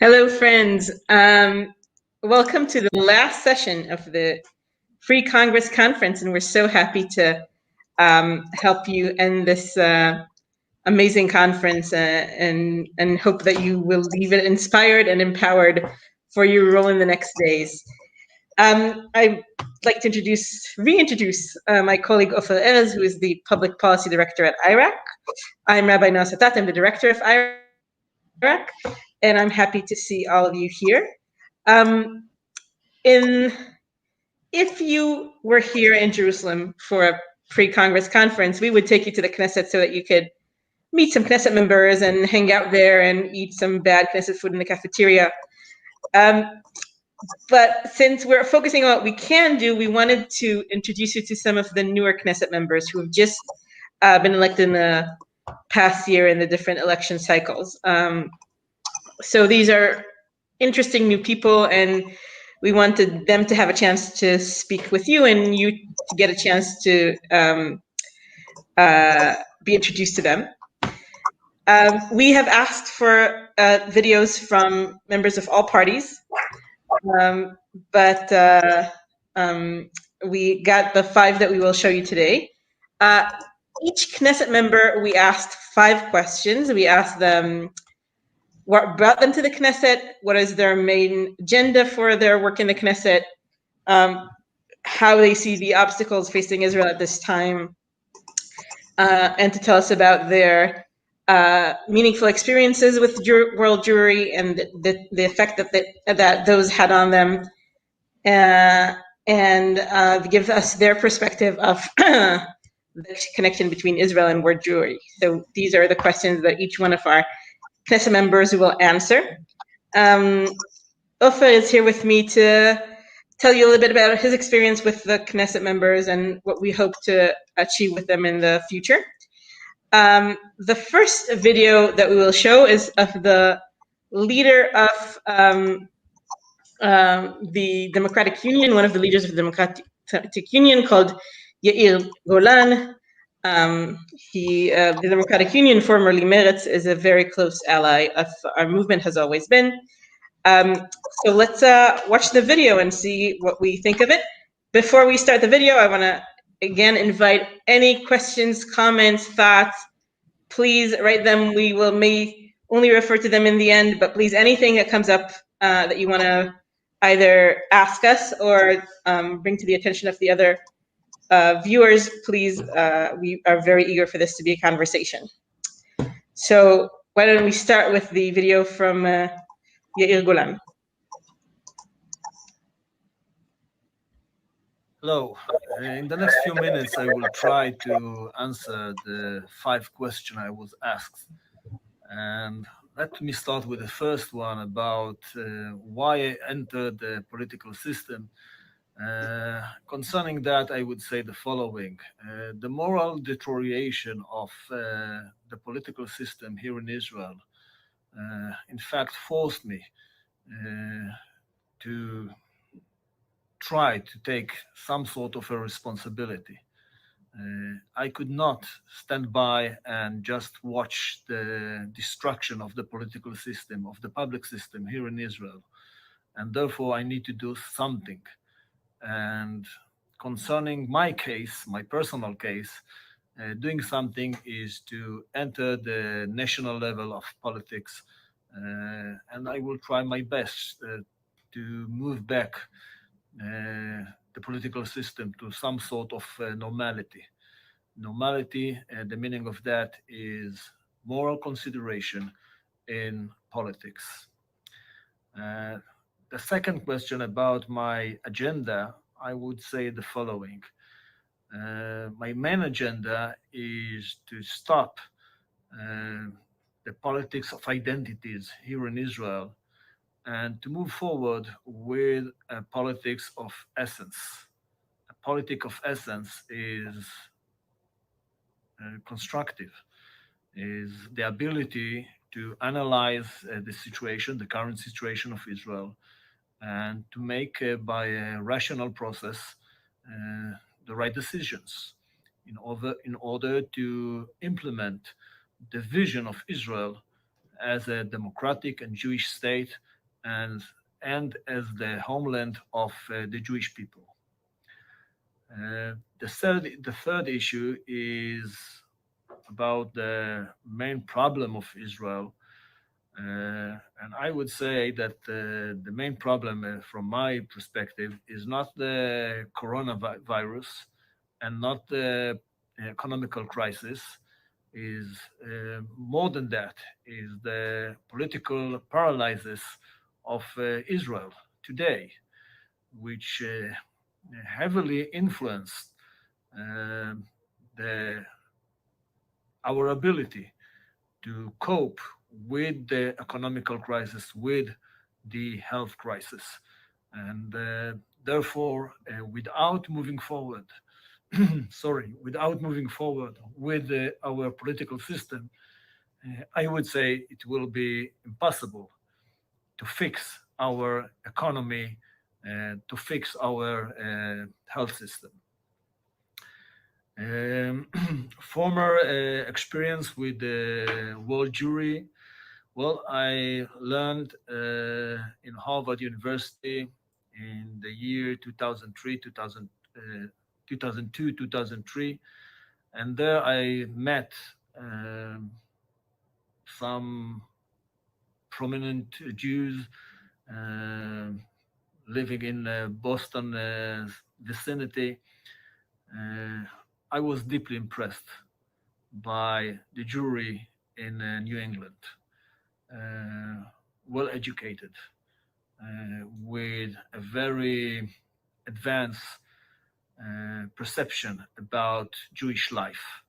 Hello, friends. Welcome to the last session of the Free Congress Conference, and we're so happy to help you end this amazing conference and hope that you will leave it inspired and empowered for your role in the next days. I'd like to reintroduce my colleague Ofer Erez, who is the Public Policy Director at IRAC. I'm Rabbi Noa Sattath. I'm the Director of IRAC. And I'm happy to see all of you here. If you were here in Jerusalem for a pre-Congress conference, we would take you to the Knesset so that you could meet some Knesset members and hang out there and eat some bad Knesset food in the cafeteria. But since we're focusing on what we can do, we wanted to introduce you to some of the newer Knesset members who have just been elected in the past year in the different election cycles. So these are interesting new people, and we wanted them to have a chance to speak with you and you to get a chance to be introduced to them. We have asked for videos from members of all parties, but we got the 5 that we will show you today. Each Knesset member, we asked 5 questions. We asked them what brought them to the Knesset, what is their main agenda for their work in the Knesset, how they see the obstacles facing Israel at this time, and to tell us about their meaningful experiences with world Jewry and the effect that those had on them, and give us their perspective of the connection between Israel and world Jewry. So these are the questions that each one of our Knesset members will answer. Ofer is here with me to tell you a little bit about his experience with the Knesset members and what we hope to achieve with them in the future. The first video that we will show is of the leader of the Democratic Union, one of the leaders of the Democratic Union, called Yair Golan. The Democratic Union, formerly Meretz, is a very close ally of our movement, has always been. So let's watch the video and see what we think of it. Before we start the video, I want to again invite any questions, comments, thoughts. Please write them. We may only refer to them in the end, but please, anything that comes up that you want to either ask us or bring to the attention of the other viewers, please, we are very eager for this to be a conversation. So why don't we start with the video from Yair Golan. Hello. In the next few minutes, I will try to answer the 5 questions I was asked. And let me start with the first one about why I entered the political system. Concerning that, I would say the following. The moral deterioration of the political system here in Israel, in fact, forced me to try to take some sort of a responsibility. I could not stand by and just watch the destruction of the political system, of the public system here in Israel. And therefore, I need to do something. And concerning my case, my personal case, doing something is to enter the national level of politics. And I will try my best to move back the political system to some sort of normality. Normality, the meaning of that is moral consideration in politics. The second question about my agenda, I would say the following. My main agenda is to stop the politics of identities here in Israel and to move forward with a politics of essence. A politic of essence is constructive, is the ability to analyze the situation, the current situation of Israel, and to make by a rational process the right decisions in order to implement the vision of Israel as a democratic and Jewish state and as the homeland of the Jewish people. The third issue is about the main problem of Israel. And I would say that the main problem from my perspective is not the coronavirus and not the economical crisis, is more than that, is the political paralysis of Israel today, which heavily influenced our ability to cope with the economical crisis, with the health crisis. And therefore, without moving forward, without moving forward with our political system, I would say it will be impossible to fix our economy, to fix our health system. Former experience with the World Jewry. Well, I learned in Harvard University in the year 2002, 2003, and there I met some prominent Jews living in Boston vicinity. I was deeply impressed by the Jewry in New England. Well educated, with a very advanced perception about Jewish life,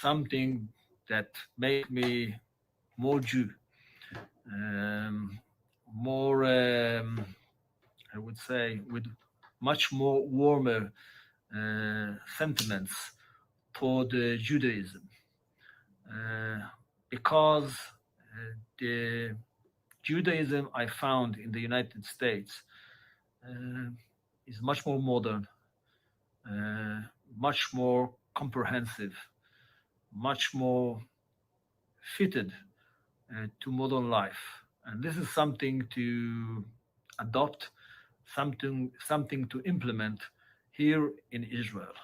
something that made me more Jew, more, I would say, with much more warmer sentiments toward Judaism, because the Judaism I found in the United States is much more modern, much more comprehensive, much more fitted to modern life. And this is something to adopt, something to implement here in Israel.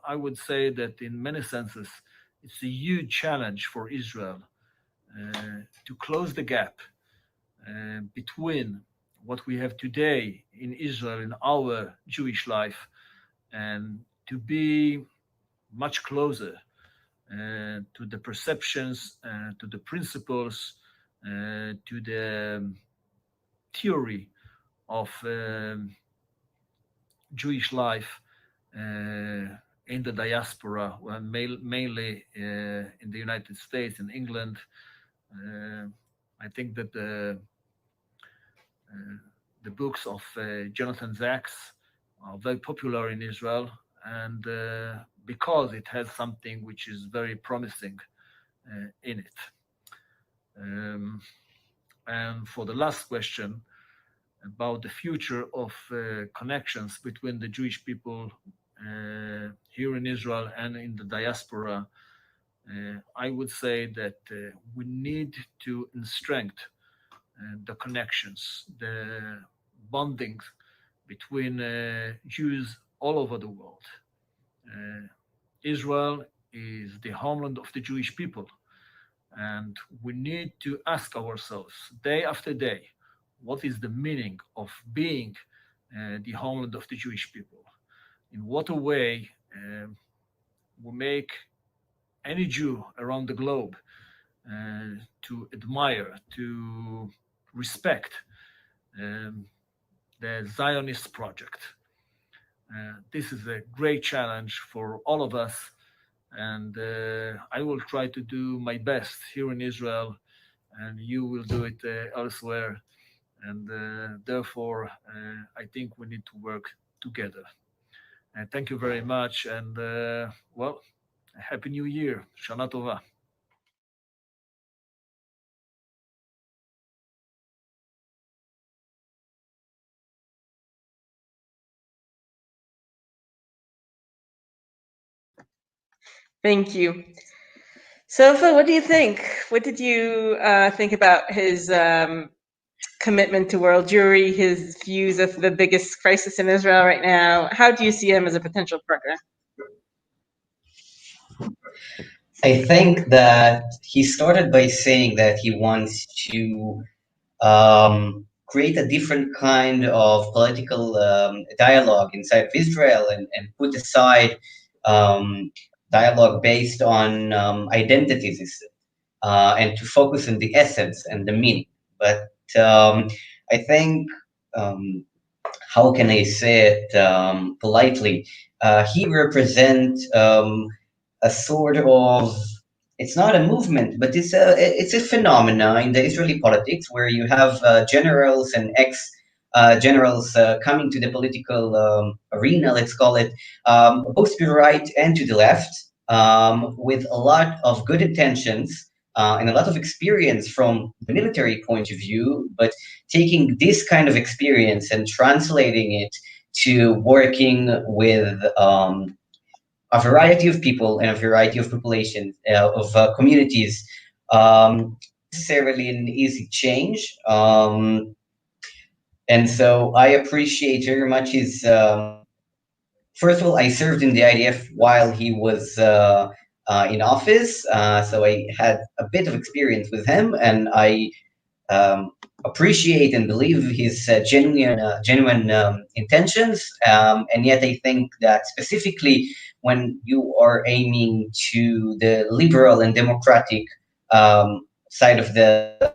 I would say that in many senses, it's a huge challenge for Israel to close the gap between what we have today in Israel, in our Jewish life, and to be much closer to the perceptions, to the principles, to the theory of Jewish life in the diaspora, mainly in the United States, in England. I think that the books of Jonathan Sachs are very popular in Israel, and because it has something which is very promising in it. And for the last question about the future of connections between the Jewish people here in Israel and in the diaspora, I would say that we need to strengthen the connections, the bonding between Jews all over the world. Israel is the homeland of the Jewish people, and we need to ask ourselves day after day, what is the meaning of being the homeland of the Jewish people? In what a way we make any Jew around the globe to admire, to respect the Zionist project. This is a great challenge for all of us, and I will try to do my best here in Israel, and you will do it elsewhere. And therefore, I think we need to work together. And thank you very much, and well, Happy New Year. Shana Tova. Thank you. So, Phil, what do you think? What did you think about his commitment to world Jewry, his views of the biggest crisis in Israel right now? How do you see him as a potential partner? I think that he started by saying that he wants to create a different kind of political dialogue inside of Israel and put aside dialogue based on identities and to focus on the essence and the meaning. But I think, how can I say it politely? He represents a sort of, it's not a movement, but it's a phenomena in the Israeli politics where you have generals and ex generals coming to the political arena, let's call it, both to the right and to the left, with a lot of good intentions and a lot of experience from the military point of view, but taking this kind of experience and translating it to working with a variety of people and a variety of populations, of communities, necessarily an easy change. And so I appreciate very much his, first of all, I served in the IDF while he was in office, so I had a bit of experience with him, and I appreciate and believe his genuine intentions, and yet I think that specifically when you are aiming to the liberal and democratic side of the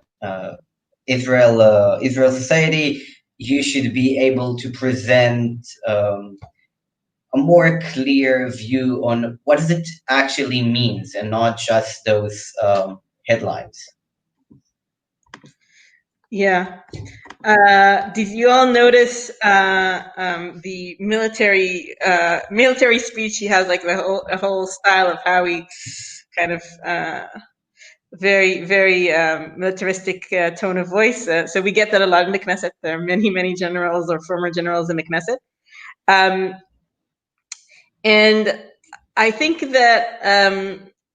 Israel society, you should be able to present a more clear view on what does it actually means, and not just those headlines. Yeah. Did you all notice the military speech? He has like a whole style of how he kind of very militaristic tone of voice. So we get that a lot in the Knesset. There are many generals or former generals in the Knesset, and I think that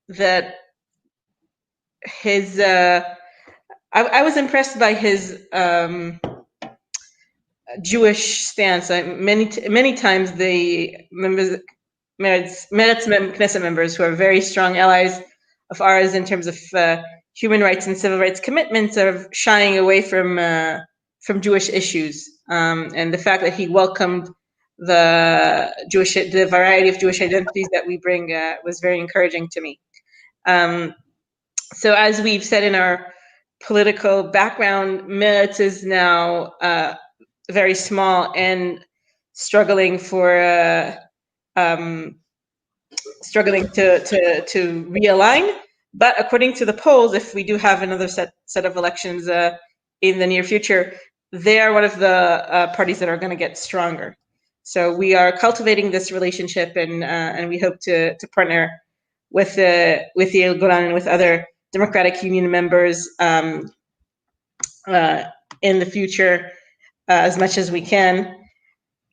that his. I was impressed by his Jewish stance. Many times the members, Meretz Knesset members, who are very strong allies of ours in terms of human rights and civil rights commitments, are shying away from Jewish issues. And the fact that he welcomed the variety of Jewish identities that we bring was very encouraging to me. So as we've said in our political background, Meretz is now very small and struggling to realign. But according to the polls, if we do have another set of elections in the near future, they are one of the parties that are going to get stronger. So we are cultivating this relationship, and we hope to partner with Yair Golan and with other Democratic Union members in the future as much as we can.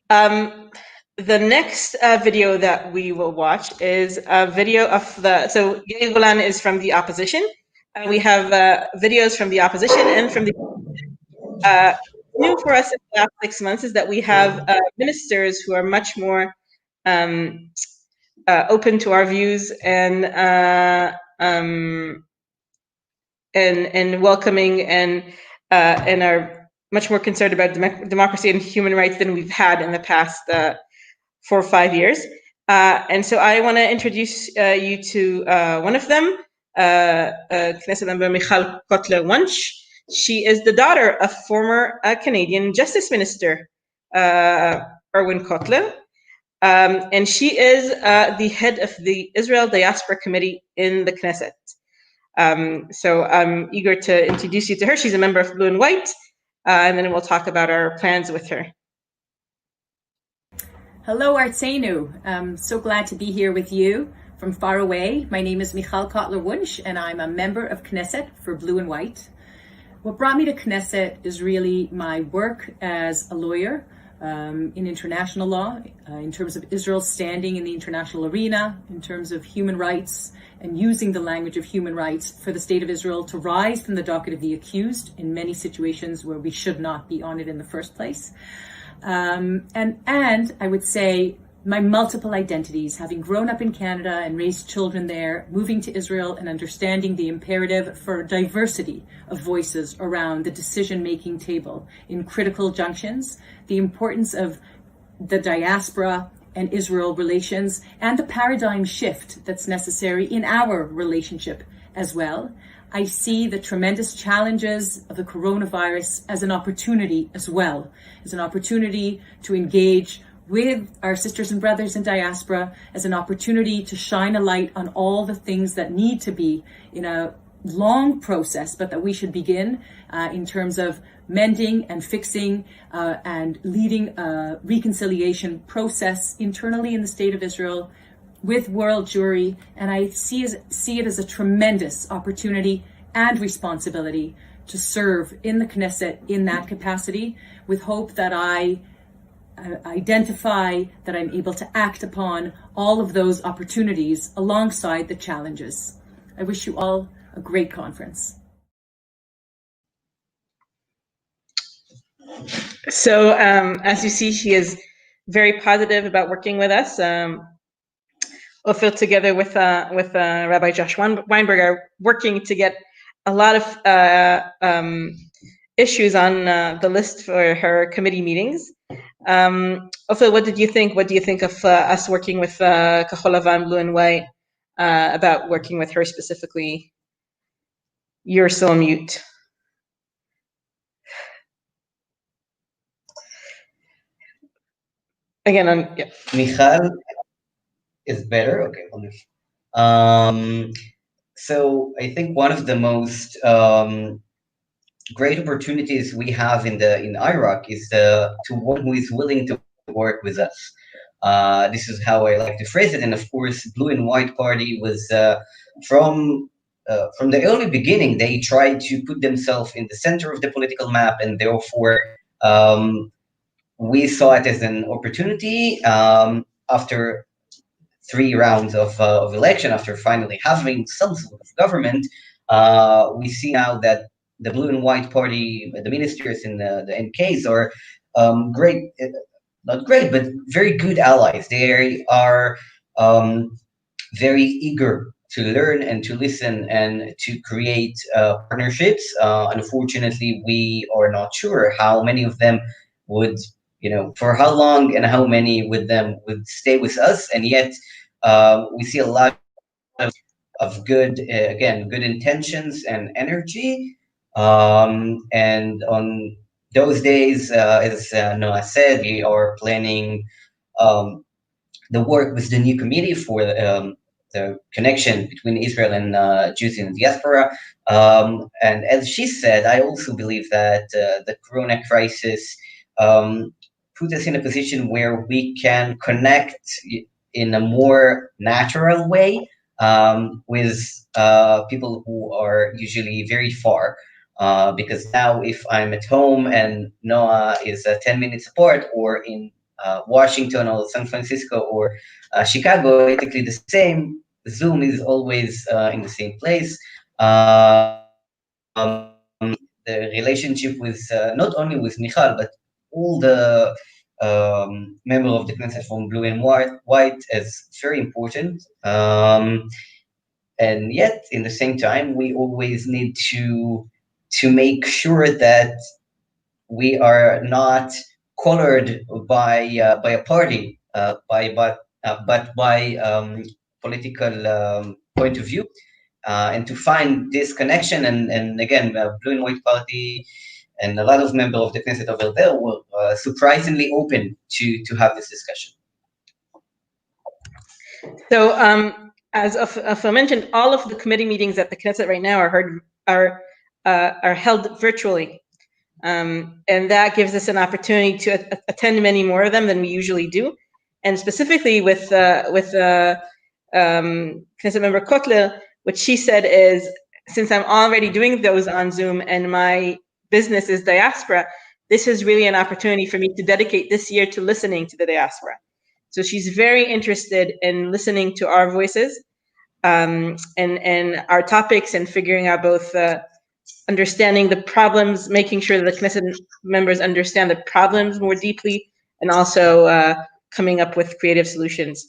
The next video that we will watch is a video of so Yair Golan is from the opposition. We have videos from the opposition and from the new for us in the last 6 months is that we have ministers who are much more open to our views and welcoming and are much more concerned about democracy and human rights than we've had in the past 4 or 5 years. And so I want to introduce you to one of them, Knesset member Michal Kotler-Wunsch. She is the daughter of former Canadian Justice Minister Erwin Kotler. And she is the head of the Israel Diaspora Committee in the Knesset. So I'm eager to introduce you to her. She's a member of Blue and White, and then we'll talk about our plans with her. Hello, Artseinu. I'm so glad to be here with you from far away. My name is Michal Kotler-Wunsch, and I'm a member of Knesset for Blue and White. What brought me to Knesset is really my work as a lawyer, in international law, in terms of Israel's standing in the international arena, in terms of human rights, and using the language of human rights for the state of Israel to rise from the docket of the accused in many situations where we should not be on it in the first place. And I would say my multiple identities, having grown up in Canada and raised children there, moving to Israel and understanding the imperative for diversity of voices around the decision-making table in critical junctions, the importance of the diaspora and Israel relations, and the paradigm shift that's necessary in our relationship as well. I see the tremendous challenges of the coronavirus as an opportunity as well, as an opportunity to engage with our sisters and brothers in diaspora, as an opportunity to shine a light on all the things that need to be in a long process, but that we should begin in terms of mending and fixing and leading a reconciliation process internally in the state of Israel with world Jewry. And I see it as a tremendous opportunity and responsibility to serve in the Knesset in that capacity, with hope that I identify, that I'm able to act upon all of those opportunities alongside the challenges. I wish you all a great conference. So as you see, she is very positive about working with us. Ophir, together with Rabbi Josh Weinberg, are working to get a lot of issues on the list for her committee meetings. Ophir, what did you think? What do you think of us working with Kahol Lavan, Blue and White, about working with her specifically? You're still on mute. Again, yeah. Michal is better. Okay, wonderful. So I think one of the most great opportunities we have in Iraq is to one who is willing to work with us. This is how I like to phrase it. And of course, Blue and White Party was from the early beginning. They tried to put themselves in the center of the political map, and therefore we saw it as an opportunity after 3 rounds of election, after finally having some sort of government. We see now that the Blue and White Party, the ministers and the NKs are great, not great, but very good allies. They are very eager to learn and to listen and to create partnerships. Unfortunately, we are not sure how many of them would, for how long and how many with them would stay with us. And yet we see a lot of good, good intentions and energy. And on those days, as Noah said, we are planning the work with the new committee for the connection between Israel and Jews in the diaspora. And as she said, I also believe that the Corona crisis put us in a position where we can connect in a more natural way with people who are usually very far. Because now if I'm at home and Noah is 10 minutes apart, or in Washington or San Francisco or Chicago, basically the same, Zoom is always in the same place. The relationship with not only with Michal, but all the member of the Knesset from Blue and White is very important. And yet, in the same time, we always need to make sure that we are not colored by a party, but by political point of view, and to find this connection. And again, Blue and White Party and a lot of members of the Knesset over there were surprisingly open to have this discussion. So, as Ophir mentioned, all of the committee meetings at the Knesset right now are held virtually, and that gives us an opportunity to attend many more of them than we usually do. And specifically with Knesset member Kotler, what she said is, since I'm already doing those on Zoom and my business is diaspora, this is really an opportunity for me to dedicate this year to listening to the diaspora. So she's very interested in listening to our voices and our topics, and figuring out both understanding the problems, making sure that the Knesset members understand the problems more deeply, and also coming up with creative solutions.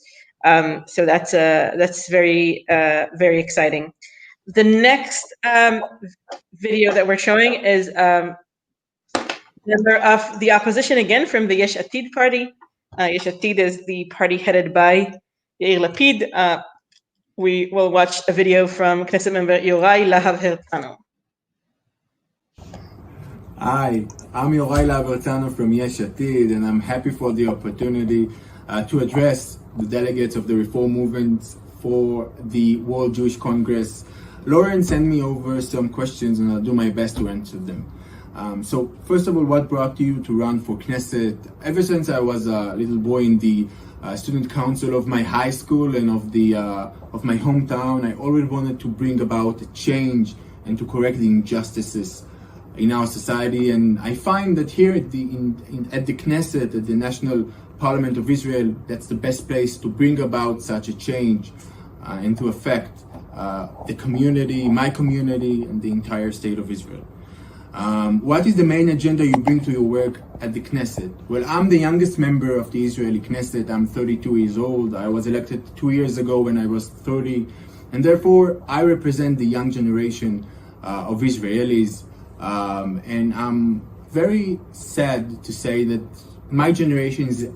So that's very very exciting. The next video that we're showing is member of the opposition again from the Yesh Atid party. Yesh Atid is the party headed by Yair Lapid. We will watch a video from Knesset member Yorai Lahav Hertano. Hi, I'm Yorai Lahav Hertano from Yesh Atid, and I'm happy for the opportunity to address the delegates of the Reform Movement for the World Jewish Congress. Lauren sent me over some questions, and I'll do my best to answer them. So first of all, what brought you to run for Knesset? Ever since I was a little boy in the student council of my high school and of my hometown, I always wanted to bring about a change and to correct the injustices in our society. And I find that here at the Knesset, at the National Parliament of Israel, that's the best place to bring about such a change and to affect the community, my community, and the entire state of Israel. What is the main agenda you bring to your work at the Knesset? Well, I'm the youngest member of the Israeli Knesset. I'm 32 years old. I was elected 2 years ago when I was 30, and therefore I represent the young generation of Israelis. And I'm very sad to say that my generation is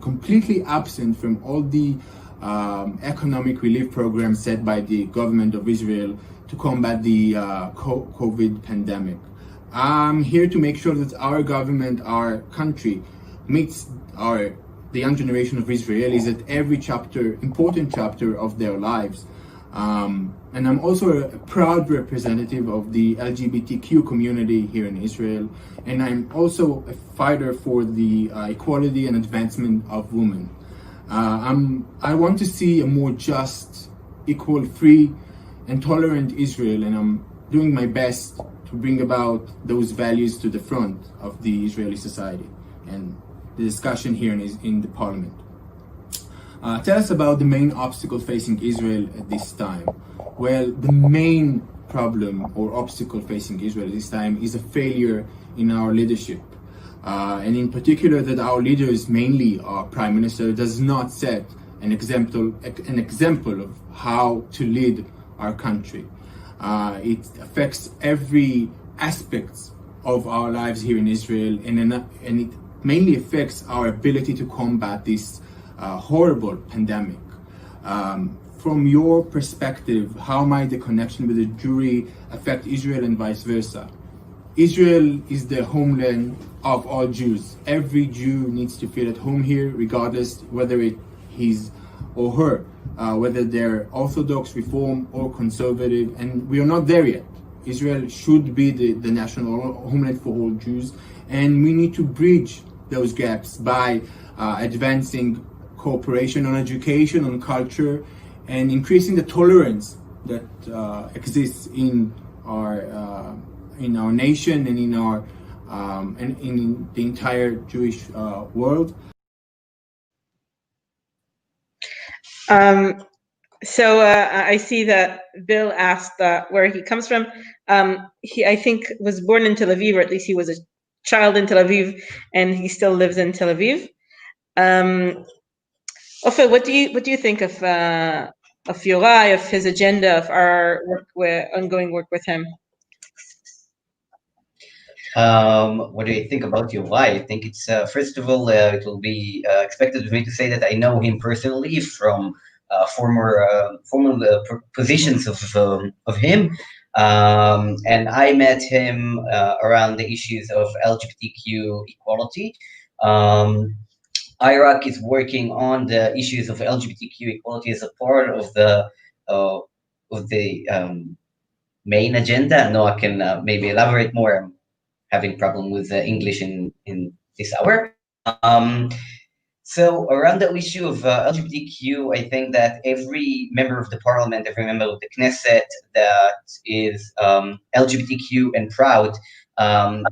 completely absent from all the economic relief programs set by the government of Israel to combat the COVID pandemic. I'm here to make sure that our government, our country, meets the young generation of Israelis at every important chapter of their lives. And I'm also a proud representative of the LGBTQ community here in Israel, and I'm also a fighter for the equality and advancement of women. I want to see a more just, equal, free, and tolerant Israel, and I'm doing my best to bring about those values to the front of the Israeli society and the discussion here in the parliament. Tell us about the main obstacle facing Israel at this time. Well, the main problem or obstacle facing Israel at this time is a failure in our leadership. And in particular that our leaders, mainly our Prime Minister, does not set an example of how to lead our country. It affects every aspect of our lives here in Israel, and it mainly affects our ability to combat this horrible pandemic. From your perspective, how might the connection with the Jewry affect Israel and vice versa? Israel is the homeland of all Jews. Every Jew needs to feel at home here, regardless whether he's or her, whether they're Orthodox, Reform, or Conservative, and we are not there yet. Israel should be the national homeland for all Jews, and we need to bridge those gaps by advancing cooperation on education, on culture, and increasing the tolerance that exists in our nation and in the entire Jewish world. So I see that Bill asked where he comes from. He, I think, was born in Tel Aviv, or at least he was a child in Tel Aviv, and he still lives in Tel Aviv. Ofer, what do you think of Yorai, of his agenda, of our ongoing work with him? What do you think about Yorai? I think it's first of all, it will be expected of me to say that I know him personally from former positions of him, and I met him around the issues of LGBTQ equality. Iraq is working on the issues of LGBTQ equality as a part of the main agenda. Noah can maybe elaborate more. I'm having problem with English in this hour. So around the issue of LGBTQ, I think that every member of the parliament, every member of the Knesset that is LGBTQ and proud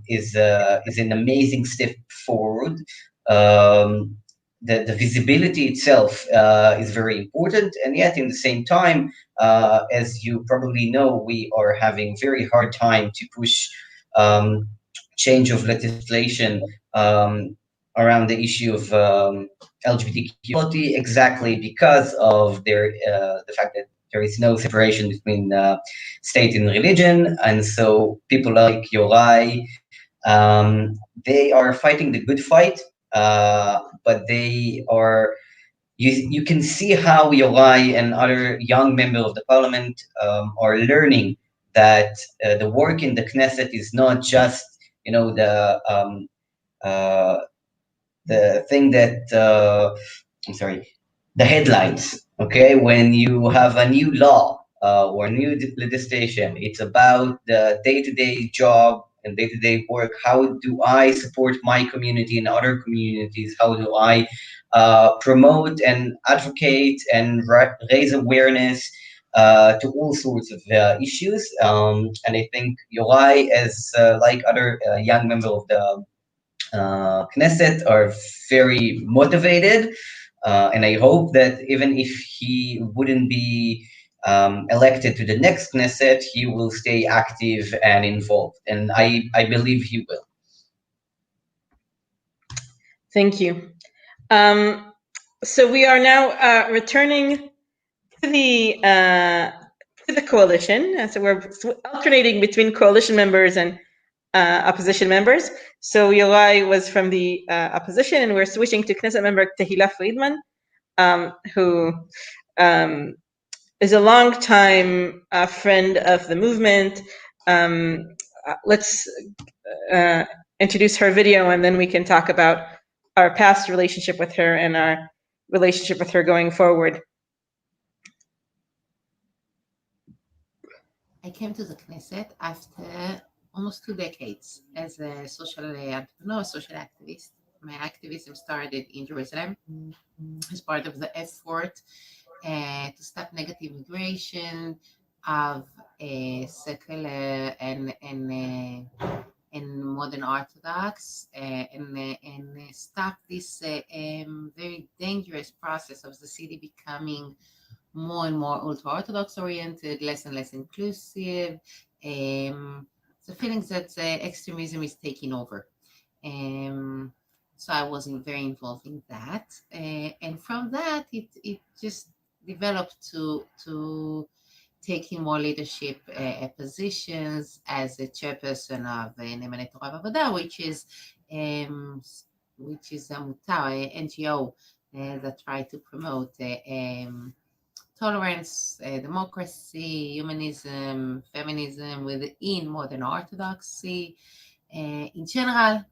is an amazing step forward. The visibility itself is very important, and yet in the same time, as you probably know, we are having very hard time to push change of legislation around the issue of LGBTQ equality, exactly because of the fact that there is no separation between state and religion, and so people like Yorai, they are fighting the good fight, but they are. You can see how Yorai and other young members of the parliament are learning that the work in the Knesset is not just the thing that I'm sorry, the headlines. Okay, when you have a new law or new legislation, it's about the day-to-day job and day-to-day work. How do I support my community and other communities? How do I promote and advocate and raise awareness to all sorts of issues? And I think Yorai, as like other young members of the Knesset, are very motivated, and I hope that even if he wouldn't be elected to the next Knesset, he will stay active and involved, and I believe he will. Thank you. So we are now returning to the coalition. So we're alternating between coalition members and opposition members. So Yorai was from the opposition, and we're switching to Knesset member Tehila Friedman, who is a long-time friend of the movement. Let's introduce her video, and then we can talk about our past relationship with her and our relationship with her going forward. I came to the Knesset after almost 2 decades as a social entrepreneur, social activist. My activism started in Jerusalem as part of the effort to stop negative migration of secular and modern Orthodox, and stop this very dangerous process of the city becoming more and more ultra-Orthodox oriented, less and less inclusive. The feelings that extremism is taking over. So I was very involved in that. And from that, it just developed to taking more leadership positions as a chairperson of Ne'emanei Torah V'Avoda, which is a NGO that try to promote tolerance, democracy, humanism, feminism within modern Orthodoxy, in general,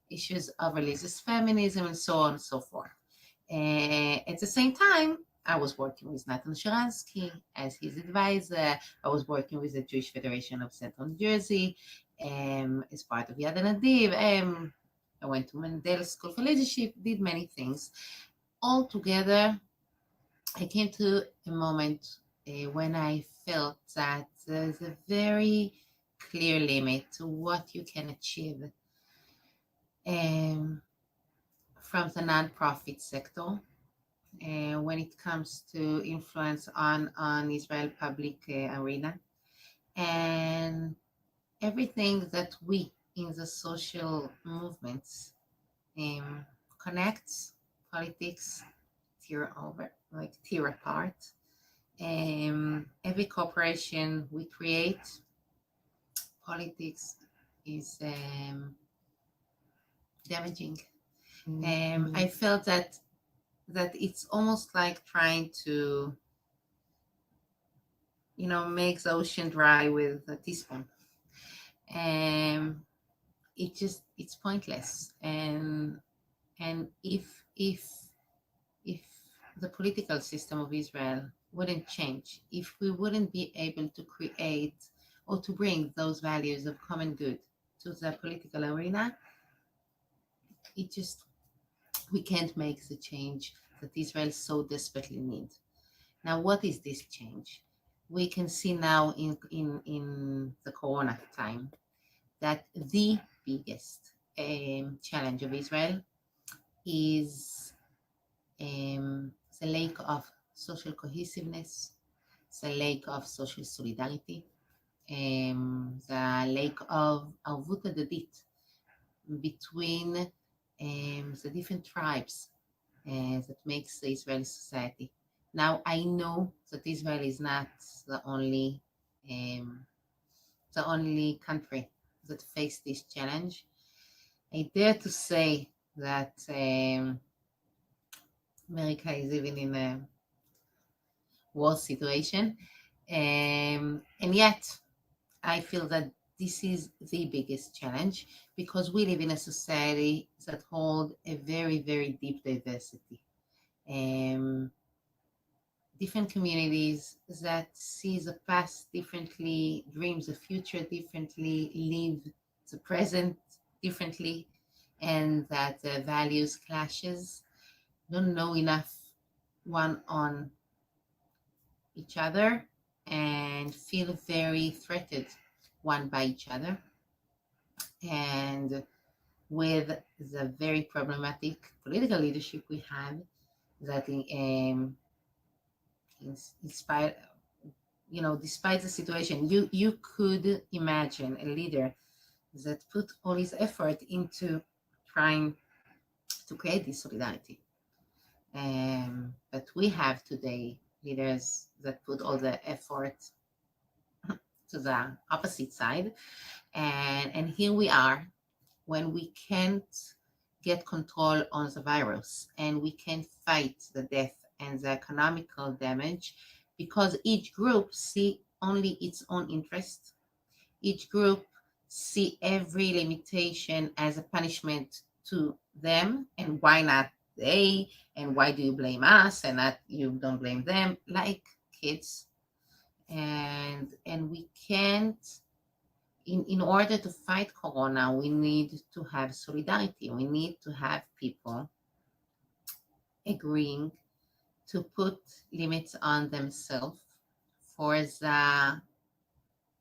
issues of religious feminism, and so on and so forth. At the same time, I was working with Nathan Sharansky as his advisor. I was working with the Jewish Federation of Central New Jersey as part of Yad Nadiv. I went to Mandel School for Leadership, did many things. All together, I came to a moment when I felt that there's a very clear limit to what you can achieve from the nonprofit sector when it comes to influence on Israel public arena, and everything that we in the social movements connects politics, tear apart. Every cooperation we create, politics is damaging. I felt that it's almost like trying to, make the ocean dry with a teaspoon. It's pointless. And if the political system of Israel wouldn't change, if we wouldn't be able to create or to bring those values of common good to the political arena, we can't make the change that Israel so desperately needs. Now, what is this change? We can see now in the Corona time that the biggest challenge of Israel is the lack of social cohesiveness, the lack of social solidarity, the lack of arvut adadit between the different tribes that makes the Israeli society. Now, I know that Israel is not the only country that faced this challenge. I dare to say that America is even in a worse situation, and yet I feel that this is the biggest challenge because we live in a society that holds a very, very deep diversity. Different communities that see the past differently, dreams the future differently, live the present differently, and that the values clashes, don't know enough one on each other, and feel very threatened one by each other. And with the very problematic political leadership we have, that despite the situation, you could imagine a leader that put all his effort into trying to create this solidarity. But we have today leaders that put all the effort to the opposite side, and here we are when we can't get control on the virus and we can't fight the death and the economical damage because each group see only its own interest. Each group see every limitation as a punishment to them, and why not they, and why do you blame us and not you don't blame them, like kids. And we can't, in order to fight Corona, we need to have solidarity. We need to have people agreeing to put limits on themselves for the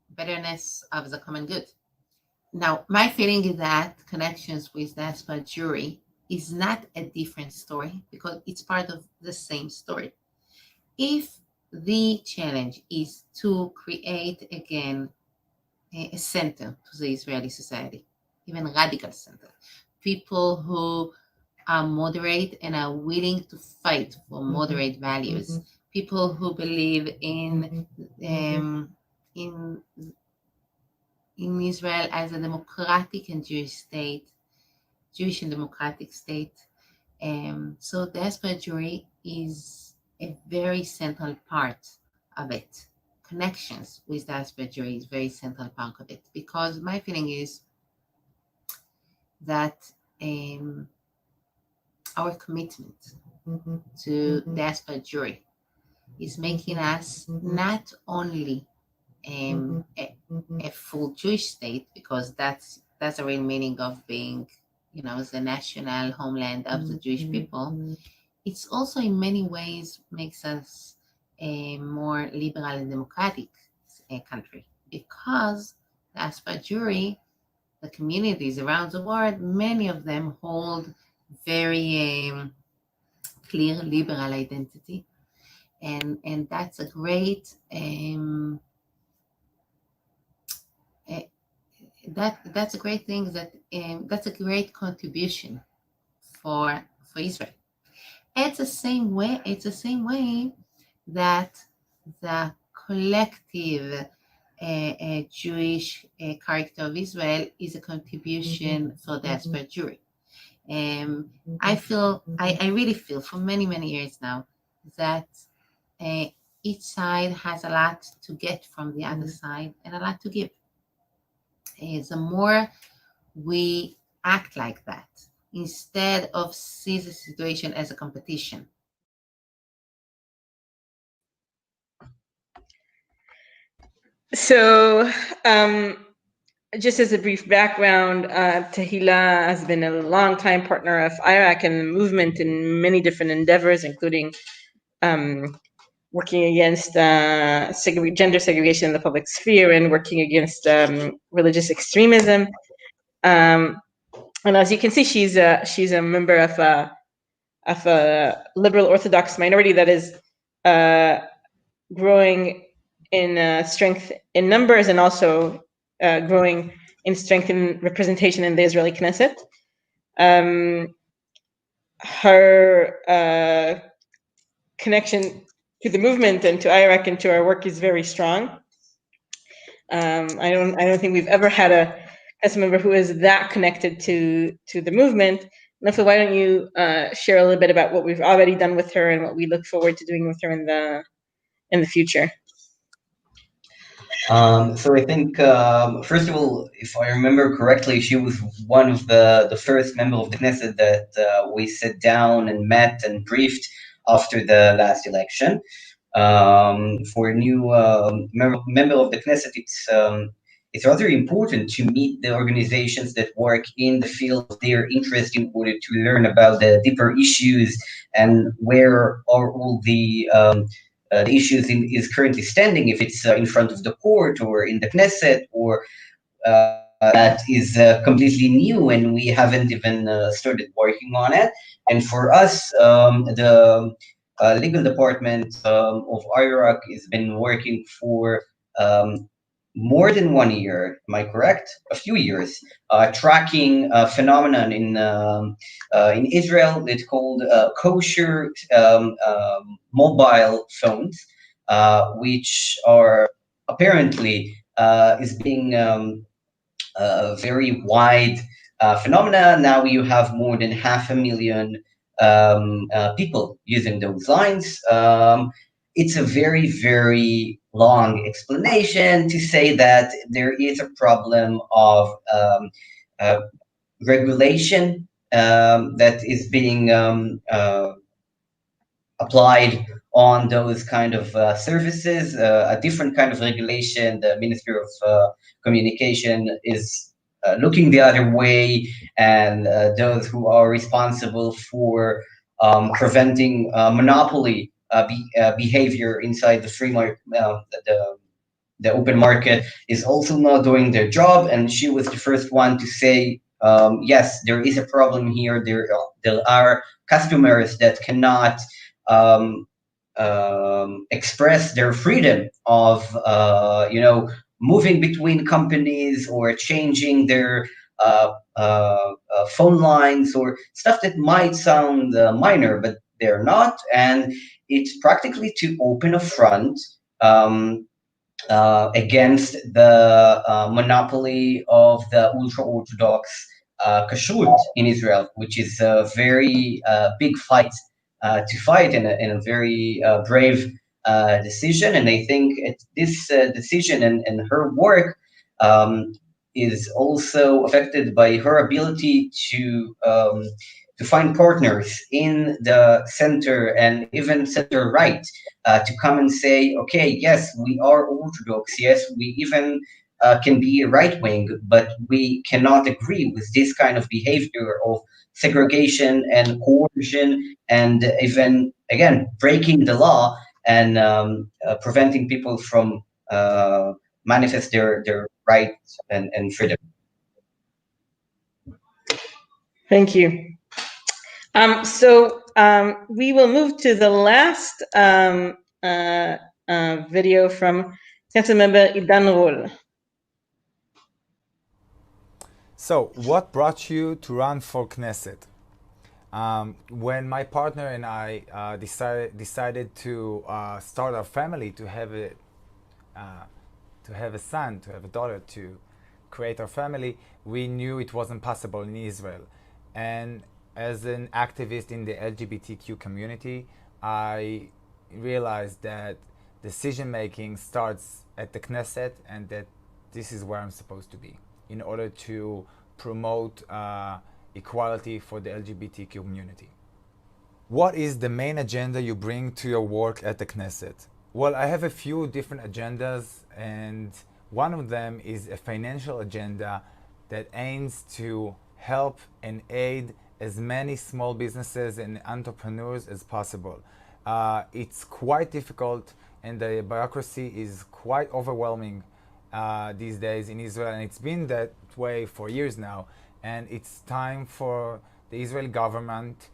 betterness of the common good. Now, my feeling is that connections with Diaspora Jewry is not a different story because it's part of the same story. If the challenge is to create again a center to the Israeli society, even a radical center, people who are moderate and are willing to fight for moderate values, people who believe in Israel as a democratic and Jewish and democratic state. So Diaspora Jewry is a very central part of it. Connections with Diaspora Jewry is very central part of it, because my feeling is that our commitment to Diaspora Jewry is making us not only a full Jewish state, because that's the real meaning of being, the national homeland of the Jewish people. It's also in many ways makes us a more liberal and democratic country, because Diaspora Jewry, the communities around the world, many of them hold very clear liberal identity, and that's a great that's a great thing, that's a great contribution for Israel. It's the same way that the collective Jewish character of Israel is a contribution for Diaspora Jewry. I really feel for many, many years now that each side has a lot to get from the other side and a lot to give. The more we act like that, instead of see the situation as a competition. So, just as a brief background, Tehila has been a longtime partner of IRAC and the movement in many different endeavors, including working against gender segregation in the public sphere and working against religious extremism. And as you can see, she's a member of a liberal Orthodox minority that is growing in strength in numbers and also growing in strength in representation in the Israeli Knesset. Her connection to the movement and to Iraq and to our work is very strong. I don't think we've ever had a Knesset member who is that connected to the movement. Nafla, why don't you share a little bit about what we've already done with her and what we look forward to doing with her in the future? So I think, first of all, if I remember correctly, she was one of the first members of the Knesset that we sat down and met and briefed after the last election. For a new member of the Knesset, it's rather important to meet the organizations that work in the field of their interest in order to learn about the deeper issues and where are all the issues is currently standing, if it's in front of the court or in the Knesset, or that is completely new and we haven't even started working on it. And for us, the legal department of Iraq has been working for more than 1 year, am I correct? A few years, tracking a phenomenon in Israel that's called kosher mobile phones, which are apparently is being a very wide phenomena. Now you have more than 500,000 people using those lines. It's a very, very long explanation to say that there is a problem of regulation that is being applied on those kind of services, a different kind of regulation. The Ministry of Communication is looking the other way, and those who are responsible for preventing monopoly behavior inside the free market, the open market, is also not doing their job. And she was the first one to say, yes, there is a problem here. There are customers that cannot express their freedom of moving between companies or changing their phone lines or stuff that might sound minor, but they're not. And it's practically to open a front against the monopoly of the ultra-Orthodox kashrut in Israel, which is a very big fight to fight, and a very brave decision. And I think this decision and her work is also affected by her ability to find partners in the center and even center right to come and say, okay, yes, we are Orthodox, yes, we even can be right wing, but we cannot agree with this kind of behavior of segregation and coercion, and even again breaking the law and preventing people from manifest their rights and freedom. Thank you. So we will move to the last video from Knesset member Idan Rol. So, what brought you to run for Knesset? When my partner and I decided to start our family, to have a son, to have a daughter, to create our family, we knew it wasn't possible in Israel. And as an activist in the LGBTQ community, I realized that decision making starts at the Knesset, and that this is where I'm supposed to be in order to promote equality for the LGBTQ community. What is the main agenda you bring to your work at the Knesset? Well, I have a few different agendas, and one of them is a financial agenda that aims to help and aid as many small businesses and entrepreneurs as possible. it's quite difficult, and the bureaucracy is quite overwhelming these days in Israel, and it's been that way for years now. And it's time for the Israeli government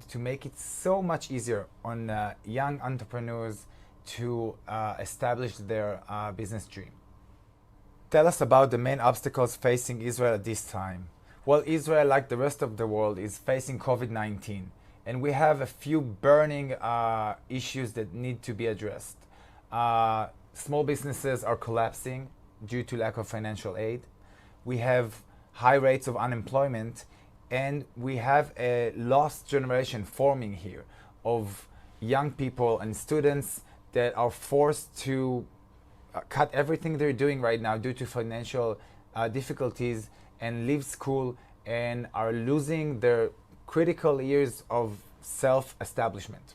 to make it so much easier on young entrepreneurs to establish their business dream. Tell us about the main obstacles facing Israel at this time. Well, Israel, like the rest of the world, is facing COVID-19, and we have a few burning issues that need to be addressed. Small businesses are collapsing due to lack of financial aid. We have high rates of unemployment, and we have a lost generation forming here of young people and students that are forced to cut everything they're doing right now due to financial difficulties and leave school and are losing their critical years of self-establishment.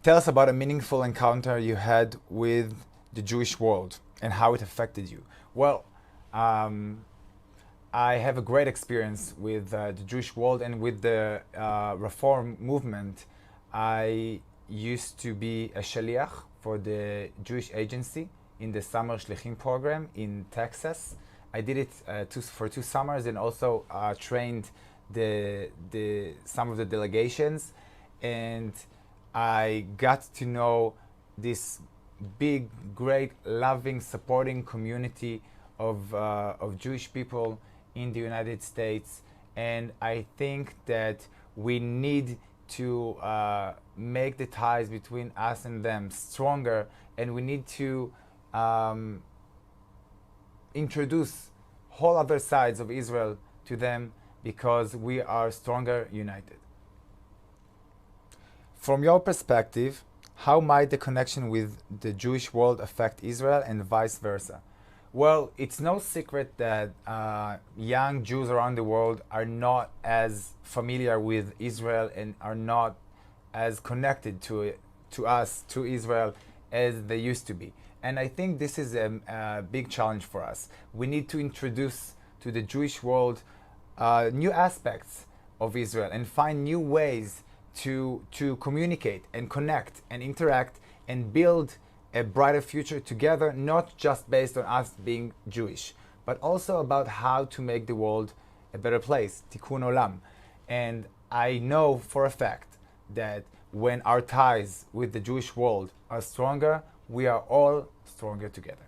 Tell us about a meaningful encounter you had with the Jewish world and how it affected you. Well, I have a great experience with the Jewish world and with the Reform movement. I used to be a shaliach for the Jewish agency in the summer shlichim program in Texas. I did it for 2 summers and also trained some of the delegations, and I got to know this big, great, loving, supporting community of Jewish people in the United States. And I think that we need to make the ties between us and them stronger, and we need to introduce whole other sides of Israel to them, because we are stronger united. From your perspective, how might the connection with the Jewish world affect Israel and vice versa? Well, it's no secret that young Jews around the world are not as familiar with Israel and are not as connected to us, to Israel, as they used to be. And I think this is a big challenge for us. We need to introduce to the Jewish world new aspects of Israel and find new ways to communicate and connect and interact and build a brighter future together, not just based on us being Jewish, but also about how to make the world a better place, tikkun olam. And I know for a fact that when our ties with the Jewish world are stronger, we are all stronger together.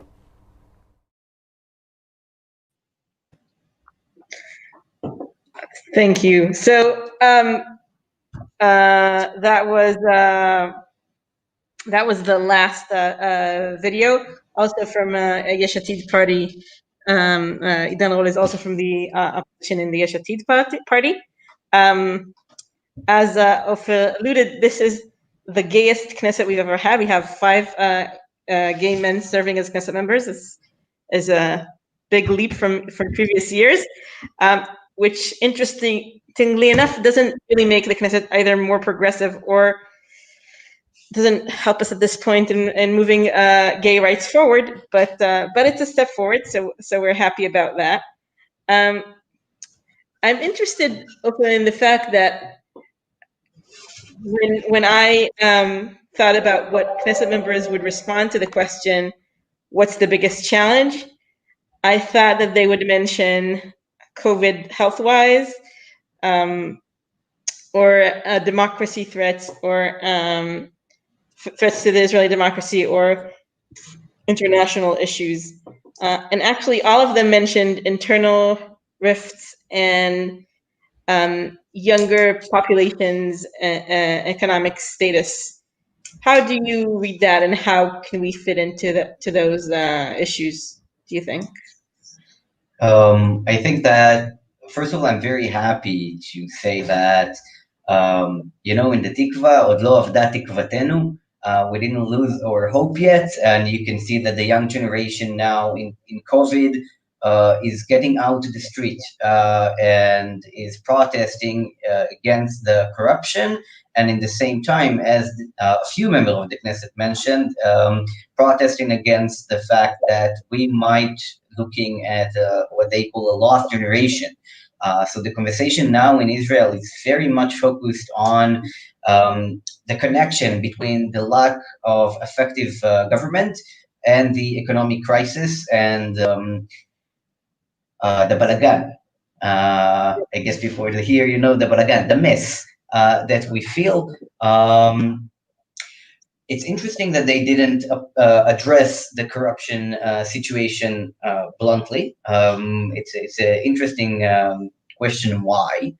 Thank you. So that was the last video, also from a Yesh Atid party. Idan Rol is also from the opposition in the Yesh Atid party. As Ofer alluded, this is the gayest Knesset we've ever had. We have 5 gay men serving as Knesset members. This is a big leap from previous years, which, interestingly enough, doesn't really make the Knesset either more progressive or doesn't help us at this point in moving gay rights forward. But it's a step forward, so we're happy about that. I'm interested also in the fact that when I thought about what Knesset members would respond to the question, what's the biggest challenge? I thought that they would mention COVID health-wise, or democracy threats, or threats to the Israeli democracy, or international issues. And actually, all of them mentioned internal rifts and younger populations, economic status. How do you read that, and how can we fit into those issues, do you think? I think that, first of all, I'm very happy to say that, in the Tikva, od lo avda tikvatenu, we didn't lose our hope yet, and you can see that the young generation now in COVID is getting out to the street and is protesting against the corruption, and in the same time, as a few members of the Knesset mentioned, protesting against the fact that we might looking at what they call a lost generation. So the conversation now in Israel is very much focused on the connection between the lack of effective government and the economic crisis and the balagan. I guess before the here, the balagan, the mess that we feel. It's interesting that they didn't address the corruption situation bluntly. It's an interesting question why.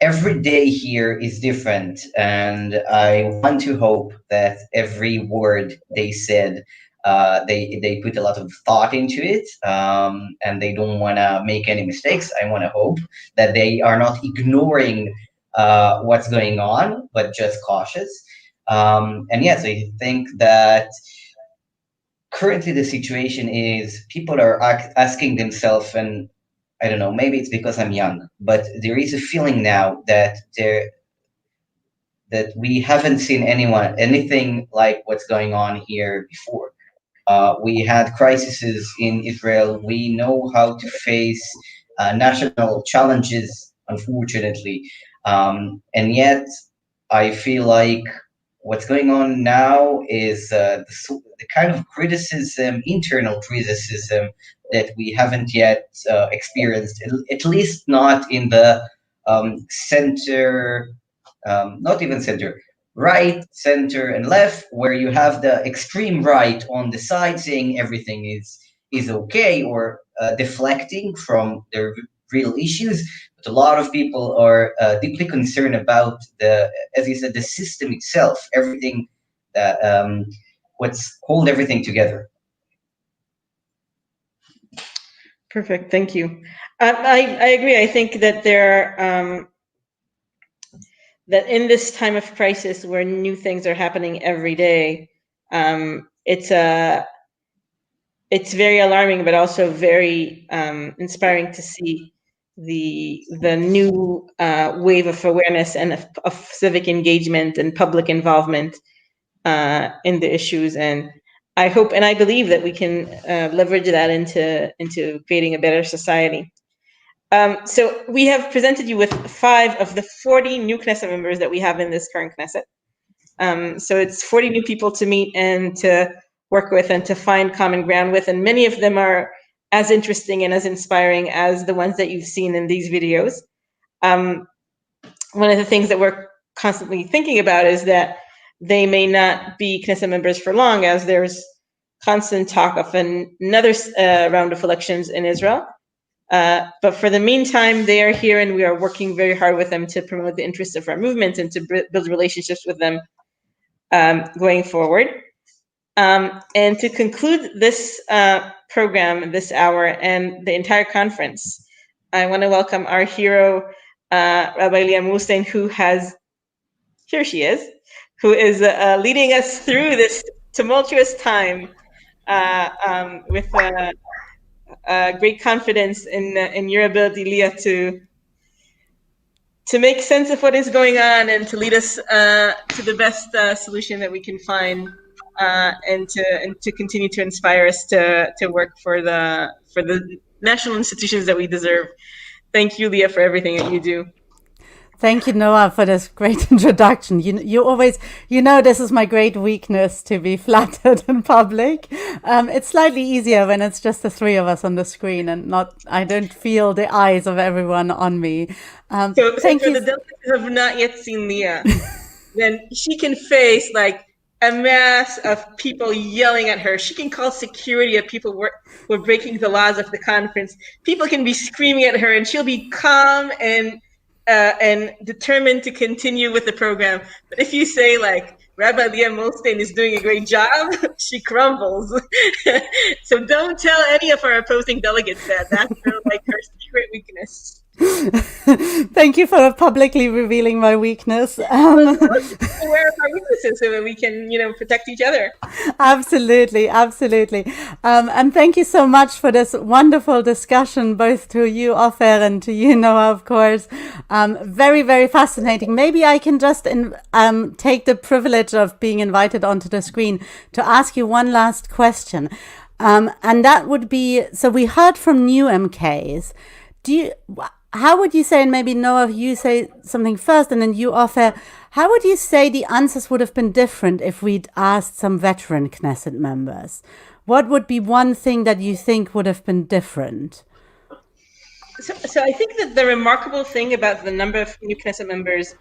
Every day here is different, and I want to hope that every word they said, they put a lot of thought into it, and they don't want to make any mistakes. I want to hope that they are not ignoring what's going on, but just cautious. And yes, I think that currently the situation is people are asking themselves, and I don't know, maybe it's because I'm young, but there is a feeling now that we haven't seen anything like what's going on here before. We had crises in Israel. We know how to face national challenges, unfortunately. And yet, I feel like what's going on now is the kind of criticism, internal criticism, that we haven't yet experienced, at least not in the center, not even center, right, center, and left, where you have the extreme right on the side saying everything is okay, or deflecting from the real issues. But a lot of people are deeply concerned about as you said, the system itself, everything that what's hold everything together. Perfect, thank you. I agree. I think that that in this time of crisis, where new things are happening every day, it's very alarming, but also very inspiring to see the new wave of awareness and of civic engagement and public involvement in the issues. And I hope and I believe that we can leverage that into creating a better society. So we have presented you with 5 of the 40 new Knesset members that we have in this current Knesset. So it's 40 new people to meet and to work with and to find common ground with, and many of them are as interesting and as inspiring as the ones that you've seen in these videos. One of the things that we're constantly thinking about is that they may not be Knesset members for long, as there's constant talk of another round of elections in Israel. But for the meantime, they are here, and we are working very hard with them to promote the interests of our movement and to build relationships with them going forward. And to conclude this program, this hour, and the entire conference, I want to welcome our hero, Rabbi Leah Muhlein, here she is, who is leading us through this tumultuous time with great confidence in your ability, Leah, to make sense of what is going on and to lead us to the best solution that we can find, and to continue to inspire us to work for the national institutions that we deserve. Thank you, Leah, for everything that you do. Thank you, Noah, for this great introduction. You always, this is my great weakness, to be flattered in public. It's slightly easier when it's just the 3 of us on the screen and I don't feel the eyes of everyone on me. So for the delegates who have not yet seen Leah, then she can face like a mass of people yelling at her. She can call security if people were breaking the laws of the conference. People can be screaming at her, and she'll be calm and determined to continue with the program. But if you say like, Rabbi Leah Muhlein is doing a great job, she crumbles. So don't tell any of our opposing delegates that. That's her secret weakness. Thank you for publicly revealing my weakness. Aware of our weaknesses so that we can, protect each other. Absolutely. And thank you so much for this wonderful discussion, both to you, Ofer, and to you, Noah, of course. Very, very fascinating. Maybe I can just take the privilege of being invited onto the screen to ask you one last question. And that would be, so we heard from new MKs. How would you say, and maybe Noah, you say something first and then you offer, how would you say the answers would have been different if we'd asked some veteran Knesset members? What would be one thing that you think would have been different? So I think that the remarkable thing about the number of new Knesset members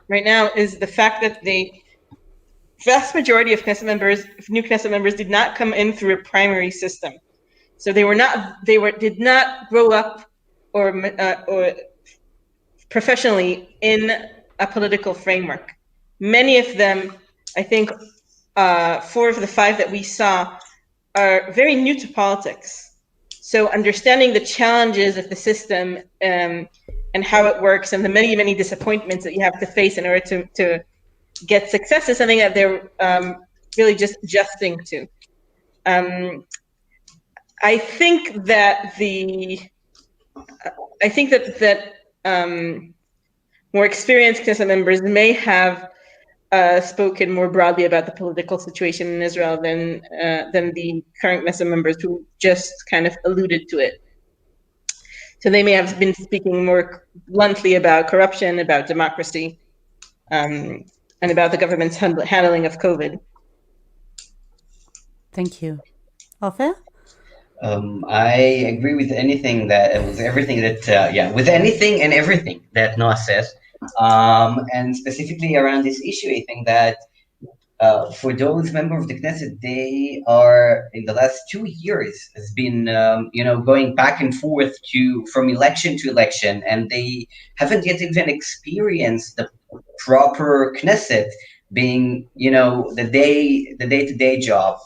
right now is the fact that the vast majority of new Knesset members did not come in through a primary system. So they did not grow up or professionally in a political framework. Many of them, I think 4 of the 5 that we saw, are very new to politics. So understanding the challenges of the system and how it works and the many, many disappointments that you have to face in order to get success is something that they're really just adjusting to. I think that more experienced Knesset members may have spoken more broadly about the political situation in Israel than the current Knesset members who just kind of alluded to it. So they may have been speaking more bluntly about corruption, about democracy, and about the government's handling of COVID. Thank you. Ofer? I agree with anything with everything and everything that Noah says. And specifically around this issue, I think that for those members of the Knesset, they are in the last 2 years has been going back and forth from election to election, and they haven't yet even experienced the proper Knesset being the day-to-day job.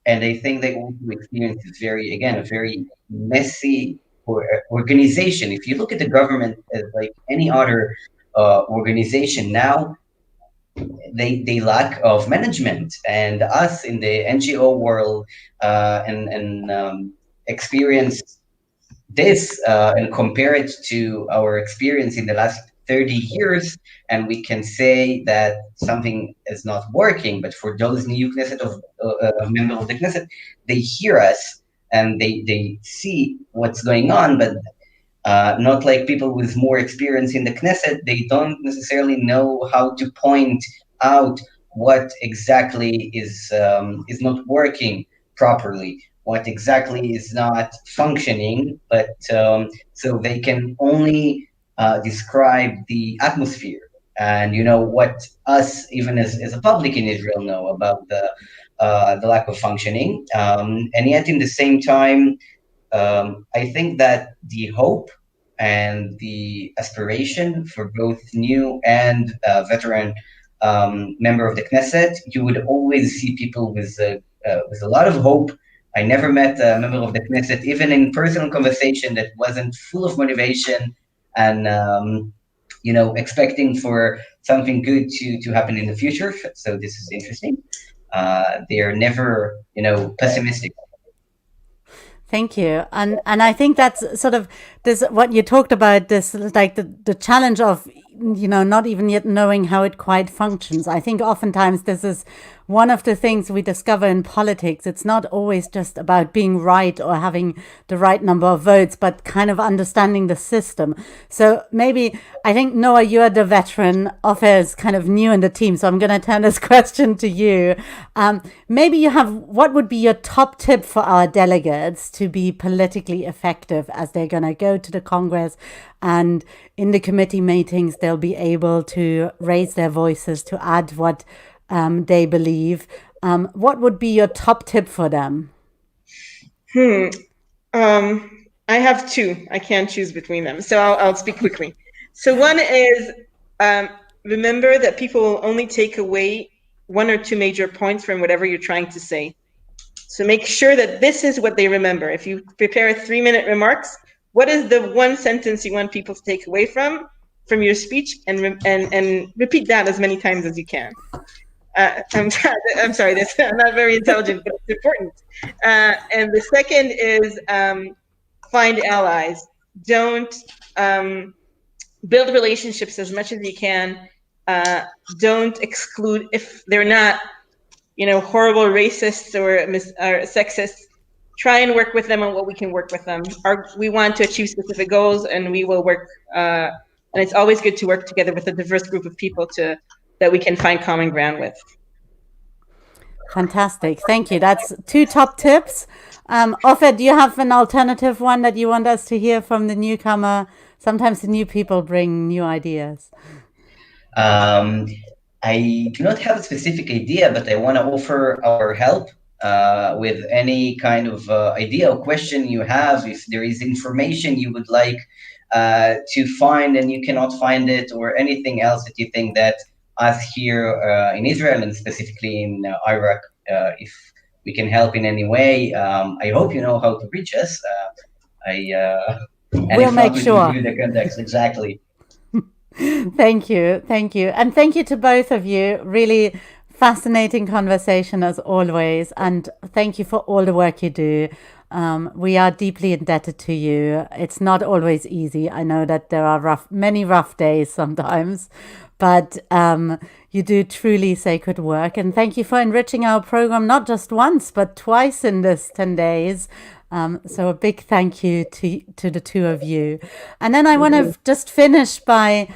And I think they also experience a very messy organization. If you look at the government as like any other organization now, they lack of management, and us in the NGO world and experience this and compare it to our experience in the last 30 years, and we can say that something is not working. But for those new Knesset members of the Knesset, they hear us and they see what's going on, but not like people with more experience in the Knesset. They don't necessarily know how to point out what exactly is not working properly, what exactly is not functioning, but so they can only describe the atmosphere and what us, even as a public in Israel, know about the lack of functioning. And yet in the same time, I think that the hope and the aspiration for both new and veteran member of the Knesset, you would always see people with a lot of hope. I never met a member of the Knesset, even in personal conversation, that wasn't full of motivation and expecting for something good to happen in the future. So this is interesting. They are never pessimistic. Thank you. And I think that's sort of this, what you talked about, this like the challenge of, not even yet knowing how it quite functions. I think oftentimes this is one of the things we discover in politics. It's not always just about being right or having the right number of votes, but kind of understanding the system. So maybe, I think, Noah, you are the veteran. Ofer is kind of new in the team. So I'm going to turn this question to you. Maybe what would be your top tip for our delegates to be politically effective as they're going to go to the Congress, and in the committee meetings, they'll be able to raise their voices, to add what they believe. What would be your top tip for them? I have 2. I can't choose between them, so I'll speak quickly. So one is remember that people will only take away 1 or 2 major points from whatever you're trying to say. So make sure that this is what they remember. If you prepare 3-minute remarks, what is the 1 sentence you want people to take away from your speech, and repeat that as many times as you can. I'm sorry, I'm not very intelligent, but it's important. And the second is find allies. Don't build relationships as much as you can. Don't exclude if they're not, horrible racists or sexist, try and work with them on what we can work with them. We want to achieve specific goals, and we will work. And it's always good to work together with a diverse group of people that we can find common ground with. Fantastic. Thank you. That's 2 top tips. Ofer, do you have an alternative one that you want us to hear from the newcomer? Sometimes the new people bring new ideas. I do not have a specific idea, but I want to offer our help with any kind of idea or question you have. If there is information you would like to find and you cannot find it, or anything else that you think that us here in Israel and specifically in Iraq, if we can help in any way, I hope you know how to reach us. We'll make sure. The context, exactly. Thank you. Thank you. And thank you to both of you. Really fascinating conversation as always. And thank you for all the work you do. We are deeply indebted to you. It's not always easy. I know that there are many rough days sometimes, but you do truly sacred work. And thank you for enriching our program, not just once, but twice in this 10 days. So a big thank you to the two of you. And then I want to just finish by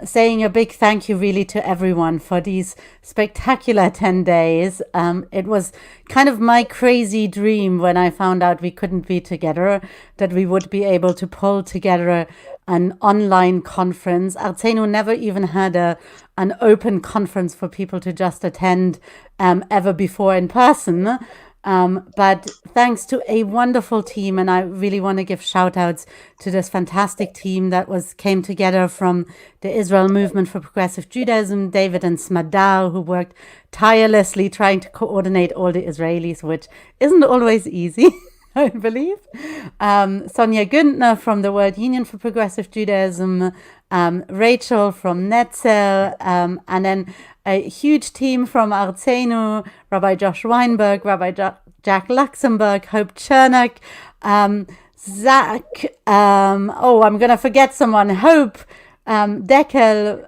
saying a big thank you really to everyone for these spectacular 10 days. It was kind of my crazy dream when I found out we couldn't be together, that we would be able to pull together an online conference. Artzeinu never even had an open conference for people to just attend ever before in person. But thanks to a wonderful team, and I really want to give shout outs to this fantastic team that came together from the Israel Movement for Progressive Judaism, David and Smadar, who worked tirelessly trying to coordinate all the Israelis, which isn't always easy, I believe. Sonia Güntner from the World Union for Progressive Judaism, Rachel from Netzel, and then a huge team from Artzeinu, Rabbi Josh Weinberg, Rabbi Jack Luxemburg, Hope Chernak, Zach, I'm going to forget someone, Hope Deckel.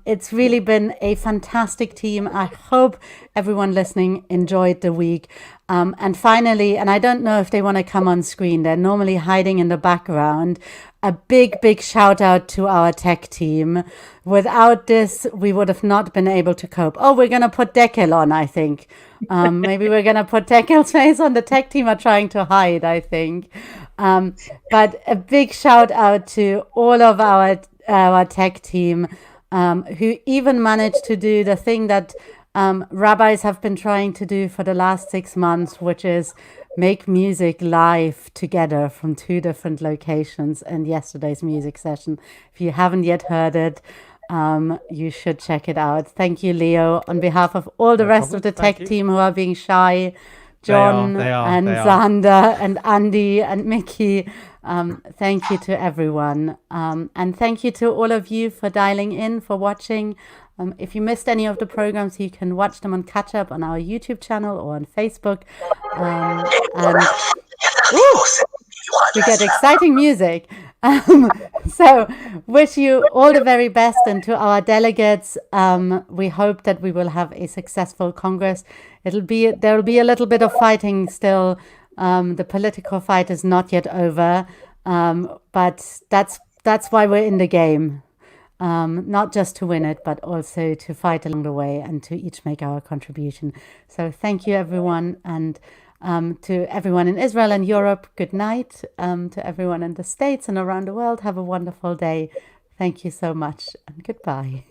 It's really been a fantastic team. I hope everyone listening enjoyed the week. And finally, and I don't know if they want to come on screen, they're normally hiding in the background, a big shout out to our tech team. Without this, we would have not been able to cope. Oh, we're going to put Deckel on, I think. Maybe we're going to put Deckel's face on. The tech team are trying to hide, I think. But a big shout out to all of our tech team, who even managed to do the thing that rabbis have been trying to do for the last 6 months, which is make music live together from 2 different locations in yesterday's music session. If you haven't yet heard it, you should check it out. Thank you, Leo. On behalf of all the rest of the tech team who are being shy, John and Zander and Andy and Mickey, thank you to everyone. And thank you to all of you for dialing in, for watching. If you missed any of the programs, you can watch them on catch up on our YouTube channel or on Facebook. And we get exciting music. So wish you all the very best, and to our delegates, we hope that we will have a successful Congress. There will be a little bit of fighting still. The political fight is not yet over, but that's why we're in the game. Not just to win it, but also to fight along the way and to each make our contribution. So thank you, everyone. And to everyone in Israel and Europe, good night. To everyone in the States and around the world, have a wonderful day. Thank you so much and goodbye.